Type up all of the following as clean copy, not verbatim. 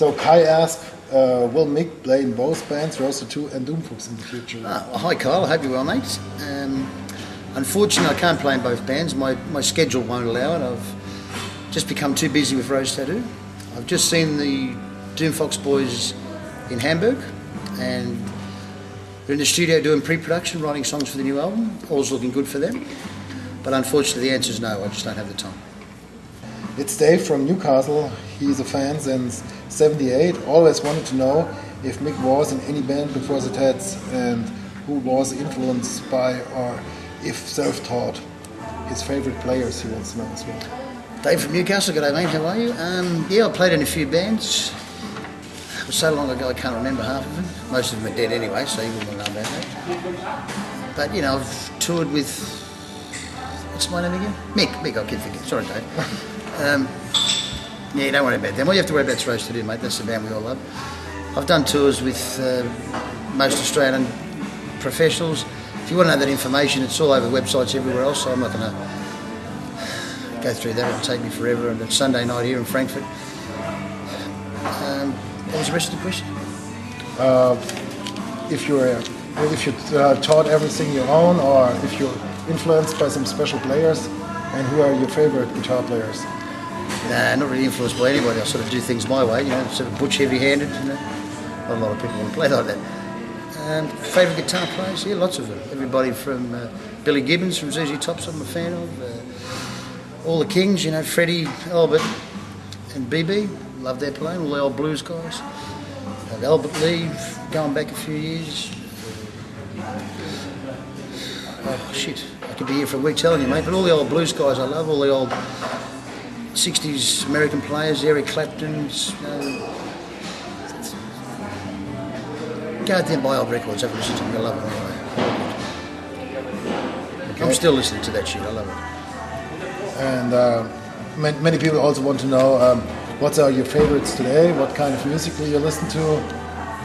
So Kai asked, will Mick play in both bands, Roaster 2 and Doomfoxx in the future? Well, hi Kyle, I hope you're well, mate. Unfortunately, I can't play in both bands. My schedule won't allow it. I've just become too busy with Rose Tattoo. I've just seen the Doomfoxx boys in Hamburg, and they're in the studio doing pre-production, writing songs for the new album. All's looking good for them. But unfortunately, the answer is no. I just don't have the time. It's Dave from Newcastle. He's a fan since '78. Always wanted to know if Mick was in any band before the Tatts and who was influenced by or if self-taught. His favourite players he wants to know as well. Dave from Newcastle, g'day mate, how are you? Yeah, I played in a few bands. It was so long ago I can't remember half of them. Most of them are dead anyway, so you wouldn't know about that. But you know, I've toured with, what's my name again? Mick, I keep forgetting, sorry Dave. Yeah, don't worry about them. All you have to worry about is Rose Tattoo, mate, that's the band we all love. I've done tours with most Australian professionals. If you want to know that information, it's all over websites everywhere else, so I'm not going to go through that. It'll take me forever. And it's Sunday night here in Frankfurt. What was the rest of the question? If you taught everything you own, or if you're influenced by some special players, and who are your favorite guitar players? Nah, not really influenced by anybody. I sort of do things my way, you know, sort of butch heavy-handed. You know, not a lot of people want to play like that. Favourite guitar players? Yeah, lots of them. Everybody from Billy Gibbons from ZZ Top's I'm a fan of. All the Kings, you know, Freddie, Albert and BB. Love their playing, all the old blues guys. Albert Lee, going back a few years. Oh, shit. I could be here for a week telling you, mate, but all the old blues guys I love, all the old 60s American players, Eric Clapton's, go out there and buy old records, have a listen to them, I love them anyway. Okay. I'm still listening to that shit, I love it. And many people also want to know what are your favorites today, what kind of music will you listen to,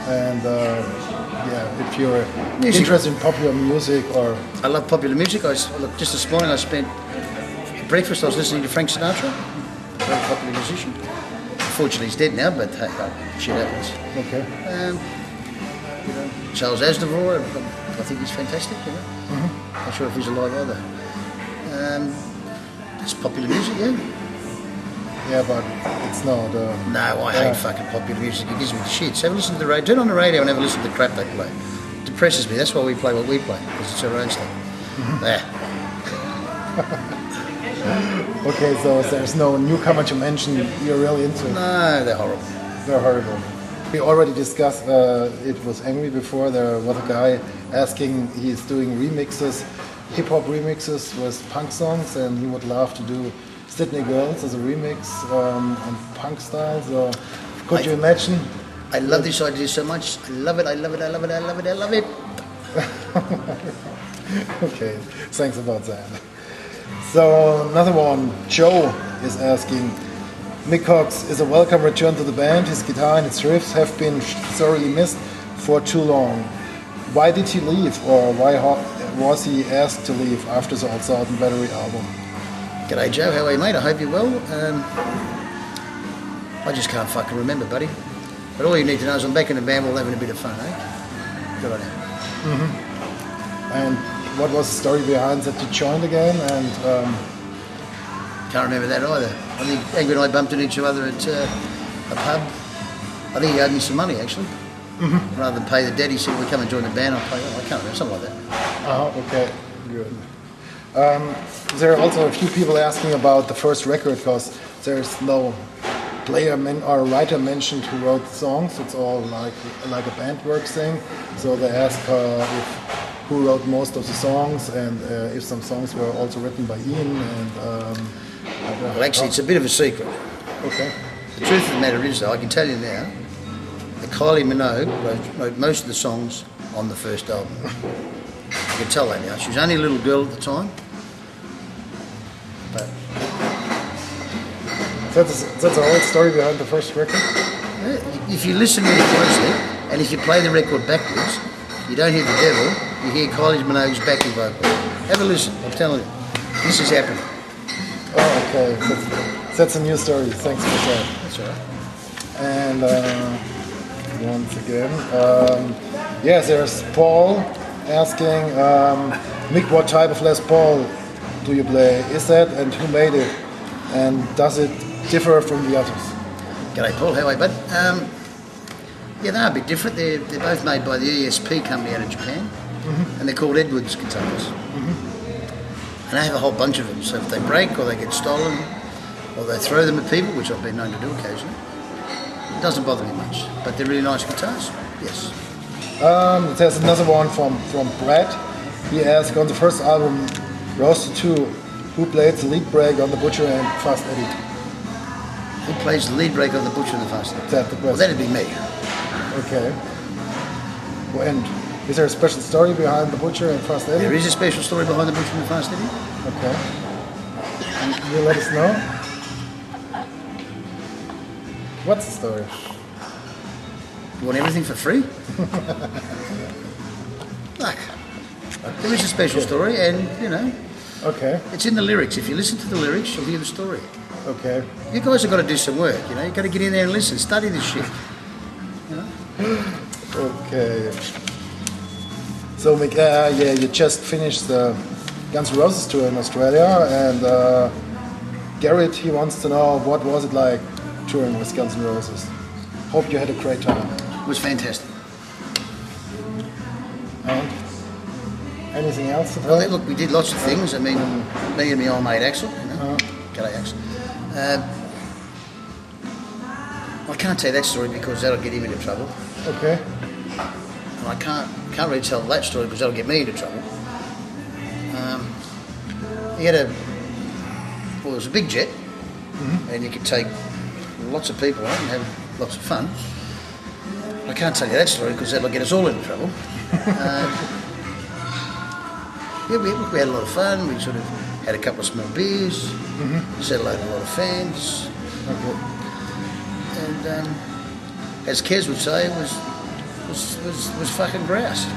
and yeah, if you're interested in popular music or... I love popular music. Look, just this morning I spent for breakfast, I was listening to Frank Sinatra, a very popular musician. Unfortunately he's dead now, but hey, shit happens. Okay. You know, Charles Aznavour, I think he's fantastic, you know. Mm-hmm. Not sure if he's alive either. It's popular music, yeah. Yeah, but it's not... No, I hate fucking popular music, it gives me the shits. Have a listen to the radio, turn on the radio and have a listen to the crap they play. It depresses me, that's why we play what we play, because it's our own stuff. Mm-hmm. Okay, so there's no newcomer to mention you're really into? No, they're horrible. They're horrible. We already discussed it was Angry before. There was a guy asking, he's doing remixes, hip-hop remixes with punk songs, and he would love to do Sydney Girls as a remix on punk style. So could you imagine? I love this idea so much. I love it, I love it, I love it, I love it, I love it. Okay, thanks about that. So another one, Joe is asking, Mick Cocks is a welcome return to the band. His guitar and its riffs have been thoroughly missed for too long. Why did he leave, or why was he asked to leave after the Old Salt and Battery album? G'day Joe, how are you mate? I hope you're well. I just can't fucking remember, buddy. But all you need to know is I'm back in the band, we're having a bit of fun, eh? Good on you. Mm-hmm. And what was the story behind that you joined again? And can't remember that either. I think Angry and I bumped into each other at a pub. I think he owed me some money actually. Mm-hmm. Rather than pay the debt, he said, "We come and join the band." I'll pay. I can't remember, something like that. Okay, good. There are also a few people asking about the first record, because there's no player or writer mentioned who wrote the songs. It's all like a band work thing. So they ask who wrote most of the songs, and if some songs were also written by Ian. And well, actually, it's a bit of a secret. Okay. The truth of the matter is, though, I can tell you now, that Kylie Minogue wrote most of the songs on the first album. I can tell that now. She was only a little girl at the time. But that's the whole story behind the first record? If you listen really closely, and if you play the record backwards, you don't hear the devil, you hear Kylie Minogue's backing vocal. Have a listen, I'm telling you. This is happening. Oh, okay. That's a new story. Thanks for that. That's all right. And once again, yes, there's Paul asking, Mick, what type of Les Paul do you play? Is that, and who made it? And does it differ from the others? G'day Paul, how are you bud? Yeah, they're a bit different. They're both made by the ESP company out of Japan, and they're called Edwards guitars. And I have a whole bunch of them, so if they break or they get stolen or they throw them at people, which I've been known to do occasionally, it doesn't bother me much. But they're really nice guitars, yes. There's another one from Brad. He asked, on the first album, Roaster 2, who played the lead break on the Butcher and Fast Eddie? Who plays the lead break on the Butcher and the Fast Eddie? That's the question. Well, that'd be me. Okay. Well, and is there a special story behind the Butcher and Fast Eddie? There is a special story behind the Butcher and the Fast Eddie. Okay. And you let us know? What's the story? You want everything for free? Look, there is a special story, and you know, Okay. it's in the lyrics. If you listen to the lyrics, you'll hear the story. Okay. You guys have got to do some work. You know, you've got to get in there and listen, study this shit. You know? Okay. So, Mick, yeah, you just finished the Guns N' Roses tour in Australia, and Gerrit, he wants to know, what was it like touring with Guns N' Roses? Hope you had a great time. It was fantastic. And anything else to tell? Well, look, we did lots of things. I mean, me and my old mate Axel. You know? G'day, Axel. I can't tell that story because that'll get him into trouble. Okay. And I can't really tell that story because that'll get me into trouble. He had it was a big jet, and you could take lots of people on and have lots of fun. I can't tell you that story because that'll get us all into trouble. Yeah, we had a lot of fun. We sort of had a couple of small beers, set out a lot of fans, and as Kez would say, it was fucking grouse.